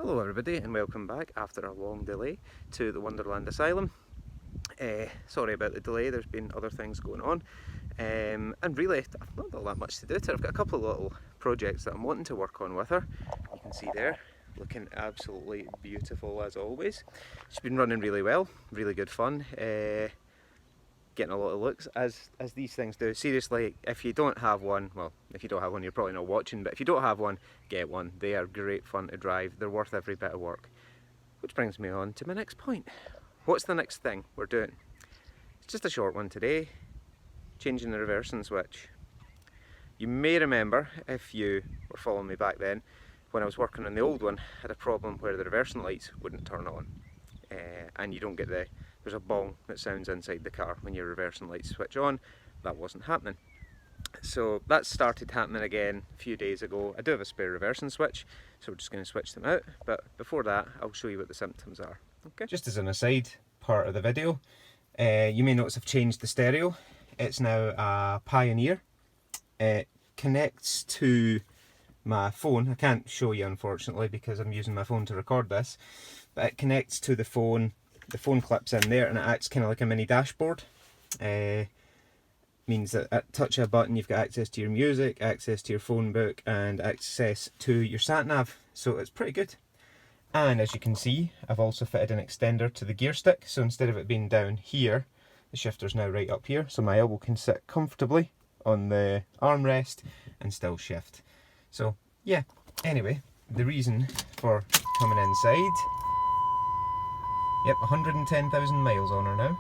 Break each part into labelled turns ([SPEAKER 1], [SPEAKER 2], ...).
[SPEAKER 1] Hello everybody and welcome back after a long delay to the Wonderland Asylum. Sorry about the delay, there's been other things going on and really I've not got that much to do to her. I've got a couple of little projects that I'm wanting to work on with her. You can see there, looking absolutely beautiful as always. She's been running really well, really good fun. Getting a lot of looks as these things do. Seriously, if you don't have one, well, if you don't have one you're probably not watching, but if you don't have one, get one. They are great fun to drive, they're worth every bit of work. Which brings me on to my next point. What's the next thing we're doing? It's just a short one today, changing the reversing switch. You may remember, if you were following me back then, when I was working on the old one, I had a problem where the reversing lights wouldn't turn on. And you don't get there's a bong that sounds inside the car when your reversing lights switch on. That wasn't happening. So that started happening again a few days ago. I do have a spare reversing switch, so we're just going to switch them out. But before that, I'll show you what the symptoms are. Okay. Just as an aside part of the video, you may notice I've changed the stereo. It's now a Pioneer. It connects to my phone. I can't show you unfortunately because I'm using my phone to record this, but it connects to the phone clips in there and it acts kind of like a mini dashboard. Means that at touch of a button you've got access to your music, access to your phone book and access to your sat nav, so it's pretty good. And as you can see, I've also fitted an extender to the gear stick, so instead of it being down here, the shifter's now right up here, so my elbow can sit comfortably on the armrest and still shift. So yeah, anyway, the reason for coming inside, yep, 110,000 miles on her now.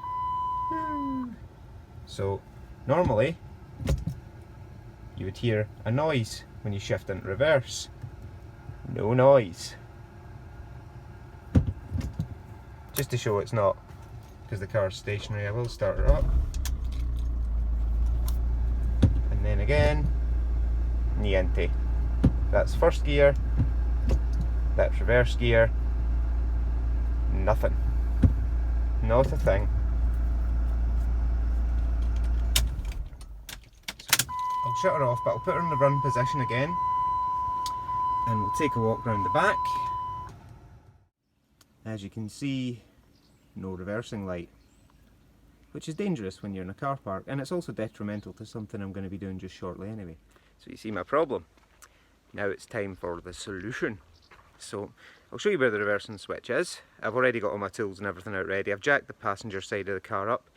[SPEAKER 1] So normally you would hear a noise when you shift into reverse. No noise. Just to show it's not, because the car's stationary, I will start her up. And then again, niente. That's first gear, that's reverse gear, nothing. Not a thing. I'll shut her off, but I'll put her in the run position again and we'll take a walk round the back. As you can see, no reversing light, which is dangerous when you're in a car park, and it's also detrimental to something I'm going to be doing just shortly anyway. So you see my problem. Now it's time for the solution. So I'll show you where the reversing switch is. I've already got all my tools and everything out ready. I've jacked the passenger side of the car up.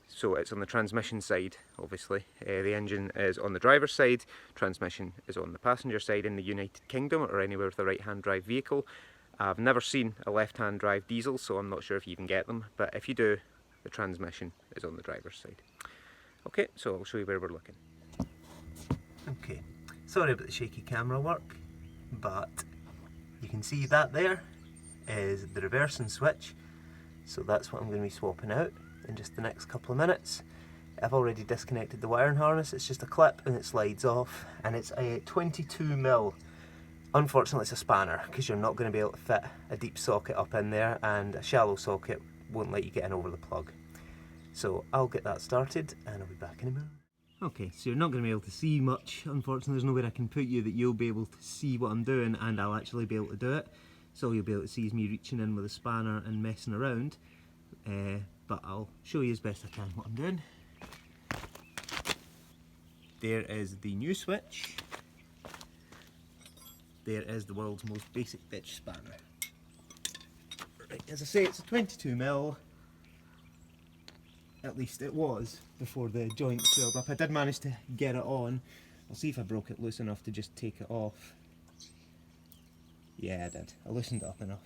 [SPEAKER 1] So it's on the transmission side, obviously. The engine is on the driver's side, transmission is on the passenger side in the United Kingdom or anywhere with a right-hand drive vehicle. I've never seen a left-hand drive diesel, so I'm not sure if you can get them, but if you do, the transmission is on the driver's side. Okay, so I'll show you where we're looking. Okay, sorry about the shaky camera work, but you can see that there is the reversing switch, so that's what I'm going to be swapping out in just the next couple of minutes. I've already disconnected the wiring harness, it's just a clip and it slides off, and it's a 22mm. Unfortunately it's a spanner because you're not going to be able to fit a deep socket up in there, and a shallow socket won't let you get in over the plug. So I'll get that started and I'll be back in a minute. Okay, so you're not going to be able to see much. Unfortunately there's nowhere I can put you that you'll be able to see what I'm doing and I'll actually be able to do it. So all you'll be able to see is me reaching in with a spanner and messing around. But I'll show you as best I can what I'm doing. There is the new switch. There is the world's most basic bitch spanner. Right, as I say, it's a 22mm. At least it was before the joint swelled up. I did manage to get it on. I'll see if I broke it loose enough to just take it off. Yeah, I did. I loosened it up enough.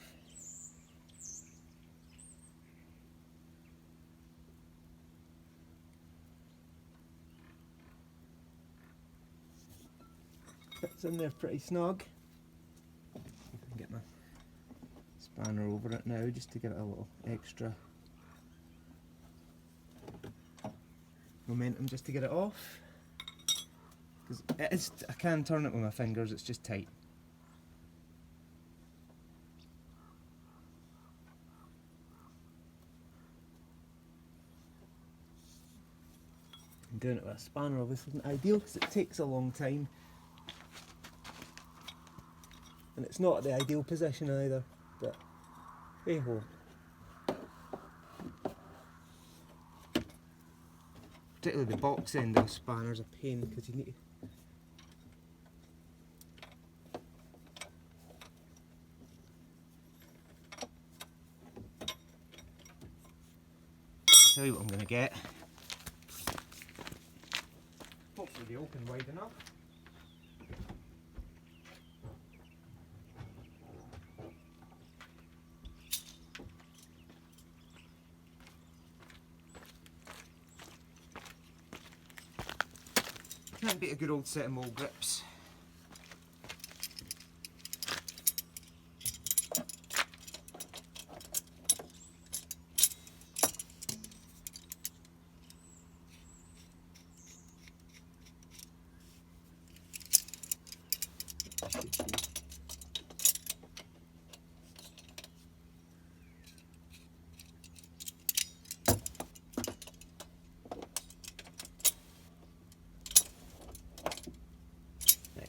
[SPEAKER 1] Fits in there pretty snug. Get my spanner over it now just to give it a little extra momentum just to get it off, because it is, I can turn it with my fingers, it's just tight. And doing it with a spanner obviously isn't ideal because it takes a long time. and it's not the ideal position either, but hey ho. Particularly the box end of a spanner's a pain because you need to tell you what I'm going to get. Hopefully they open wide enough. Can't beat a good old set of mole grips.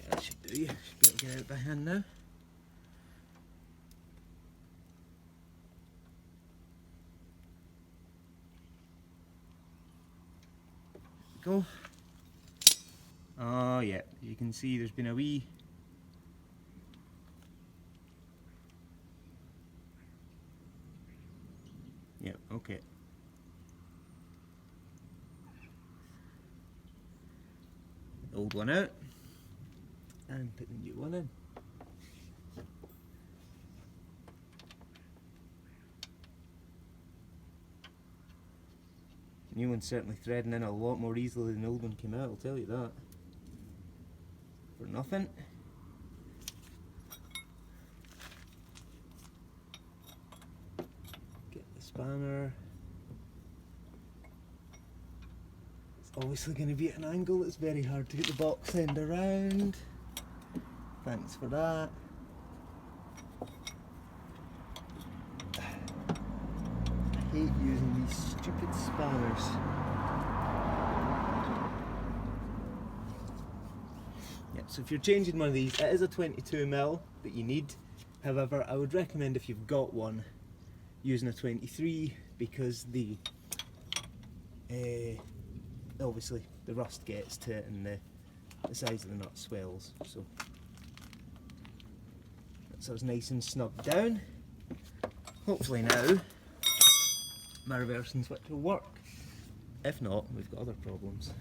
[SPEAKER 1] That should do you. Should be able to get out by hand now. Go. Oh yeah, you can see there's been a wee okay. Old one out and put the new one in. New one's certainly threading in a lot more easily than the old one came out, I'll tell you that. For nothing. Get the spanner. It's obviously going to be at an angle that's very hard to get the box end around. Thanks for that. I hate using these stupid spanners. Yeah, so if you're changing one of these, it is a 22mm that you need. However, I would recommend if you've got one, using a 23 because the obviously the rust gets to it and the size of the nut swells. So that's us nice and snug down. Hopefully now my reversing switch will work. If not, we've got other problems.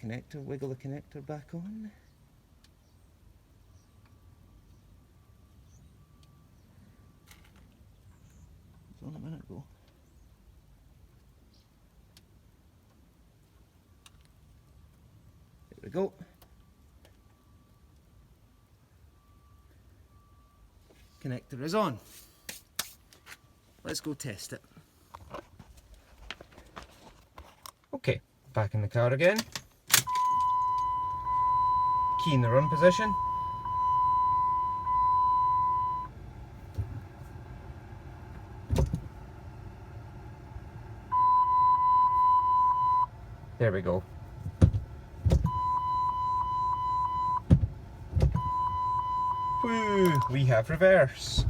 [SPEAKER 1] Connector, wiggle the connector back on. It was on a minute ago. There we go. Connector is on. Let's go test it. Okay, back in the car again. Key in the run position. There we go. Woo, we have reverse.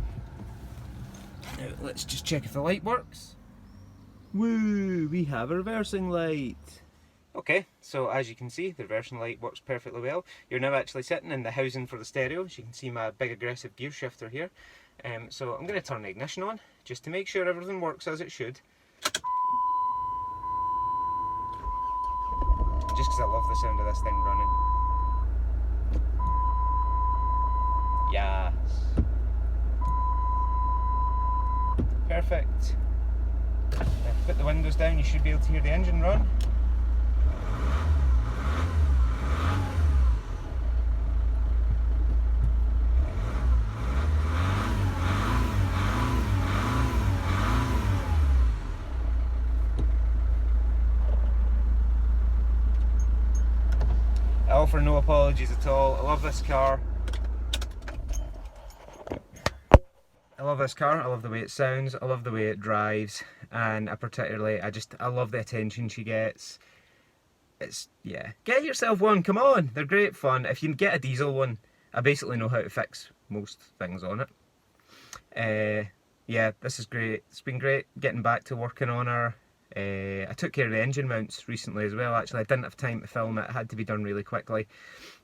[SPEAKER 1] Now let's just check if the light works. Woo, we have a reversing light. Okay, so as you can see, the reversing light works perfectly well. You're now actually sitting in the housing for the stereo. As you can see my big aggressive gear shifter here. So I'm going to turn the ignition on, just to make sure everything works as it should. Just because I love the sound of this thing running. Yes. Perfect. Now put the windows down, you should be able to hear the engine run. offer no apologies at all. I love this car. I love this car, I love the way it sounds, I love the way it drives, and I love the attention she gets. Yeah, get yourself one, come on, they're great fun. If you can get a diesel one, I basically know how to fix most things on it. Yeah, this is great. It's been great getting back to working on her. I took care of the engine mounts recently as well. Actually, I didn't have time to film it. It had to be done really quickly.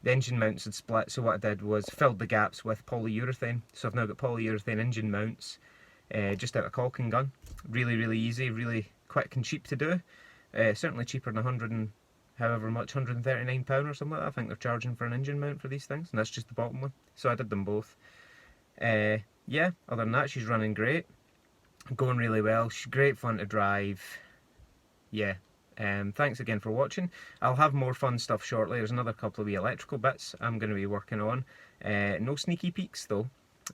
[SPEAKER 1] The engine mounts had split, so what I did was filled the gaps with polyurethane. So I've now got polyurethane engine mounts just out of caulking gun. Really, really easy, really quick and cheap to do. Certainly cheaper than 100 and however much, £139 or something like that. I think they're charging for an engine mount for these things, and that's just the bottom one. So I did them both. Yeah, other than that, she's running great, going really well. She's great fun to drive. Yeah, thanks again for watching. I'll have more fun stuff shortly. There's another couple of wee electrical bits I'm going to be working on. No sneaky peeks though.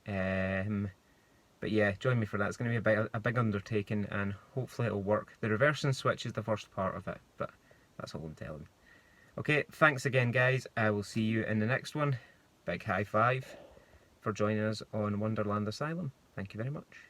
[SPEAKER 1] But yeah, join me for that. It's going to be a big undertaking, and hopefully it'll work. The reversing switch is the first part of it, but that's all I'm telling. Okay, thanks again guys. I will see you in the next one. Big high five for joining us on Wonderland Asylum. Thank you very much.